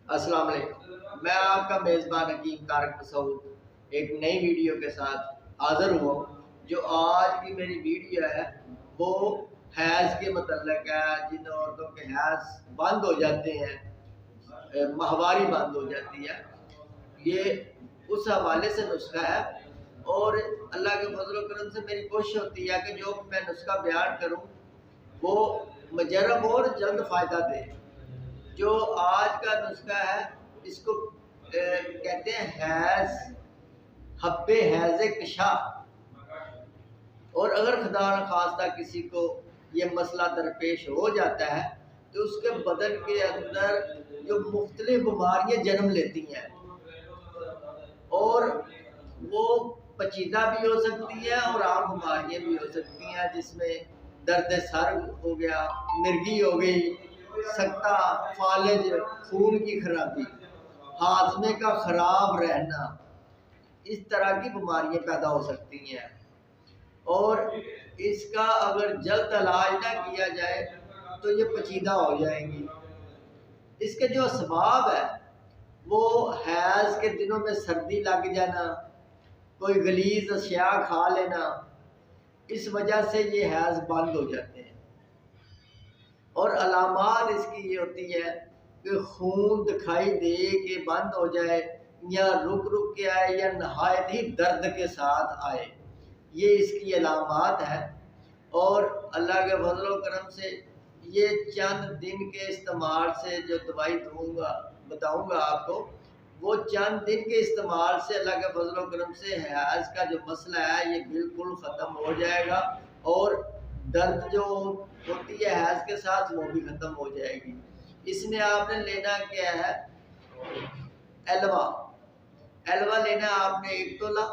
السلام علیکم، میں آپ کا میزبان حکیم طارق مسعود ایک نئی ویڈیو کے ساتھ حاضر ہوا ہوں۔ جو آج کی میری ویڈیو ہے وہ حیض کے متعلق ہے۔ جن عورتوں کے حیض بند ہو جاتے ہیں، ماہواری بند ہو جاتی ہے، یہ اس حوالے سے نسخہ ہے۔ اور اللہ کے فضل و کرم سے میری کوشش ہوتی ہے کہ جو میں نسخہ بیان کروں وہ مجرب اور جلد فائدہ دے۔ جو آج کا نسخہ ہے اس کو کہتے ہیں حیض، حب حیض کشا۔ اور اگر خدا نخواستہ کسی کو یہ مسئلہ درپیش ہو جاتا ہے تو اس کے بدن کے اندر جو مختلف بیماریاں جنم لیتی ہیں اور وہ پیچیدہ بھی ہو سکتی ہیں اور عام بیماریاں بھی ہو سکتی ہیں، جس میں درد سر ہو گیا، مرگی ہو گئی، سکتہ، فالج، خون کی خرابی، ہاضمے کا خراب رہنا، اس طرح کی بیماریاں پیدا ہو سکتی ہیں۔ اور اس کا اگر جلد علاج نہ کیا جائے تو یہ پیچیدہ ہو جائیں گی۔ اس کے جو اسباب ہے وہ حیض کے دنوں میں سردی لگ جانا، کوئی غلیظ اشیاء کھا لینا، اس وجہ سے یہ حیض بند ہو جاتے ہیں۔ اور علامات اس کی یہ ہوتی ہے کہ خون دکھائی دے کہ بند ہو جائے، یا رک رک کے آئے، یا نہایت ہی درد کے ساتھ آئے، یہ اس کی علامات ہے۔ اور اللہ کے فضل و کرم سے یہ چند دن کے استعمال سے جو دوائی بتاؤں گا آپ کو، وہ چند دن کے استعمال سے اللہ کے فضل و کرم سے حیض کا جو مسئلہ ہے یہ بالکل ختم ہو جائے گا، اور درد جو ہوتی ہے حیض کے ساتھ وہ بھی ختم ہو جائے گی۔ اس میں آپ نے لینا کیا ہے؟ ایلوا لینا آپ نے 1 تولہ،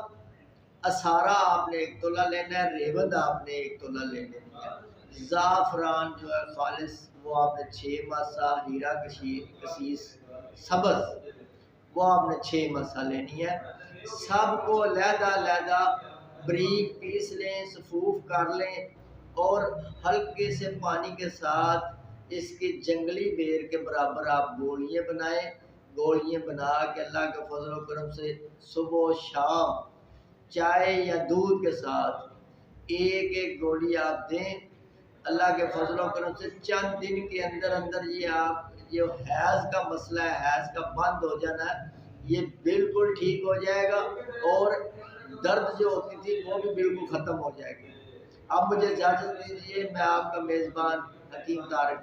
اسارا آپ نے 1 تولہ لینا ہے، ریوند آپ نے 1 تولہ لے لینی ہے، زعفران جو ہے خالص وہ آپ نے 6 ماسہ، ہیرا کشیش سبز وہ آپ نے 6 ماسہ لینی ہے۔ سب کو علیحدہ علیحدہ بریک پیس لیں، صفوف کر لیں، اور ہلکے سے پانی کے ساتھ اس کی جنگلی بیر کے برابر آپ گولیاں بنائیں۔ گولیاں بنا کے اللہ کے فضل و کرم سے صبح و شام چائے یا دودھ کے ساتھ ایک ایک گولی آپ دیں۔ اللہ کے فضل و کرم سے چند دن کے اندر اندر یہ آپ جو حیض کا مسئلہ ہے، حیض کا بند ہو جانا ہے، یہ بالکل ٹھیک ہو جائے گا، اور درد جو ہوتی تھی وہ بھی بالکل ختم ہو جائے گی۔ اب مجھے اجازت دیجیے، میں آپ کا میزبان حکیم طارق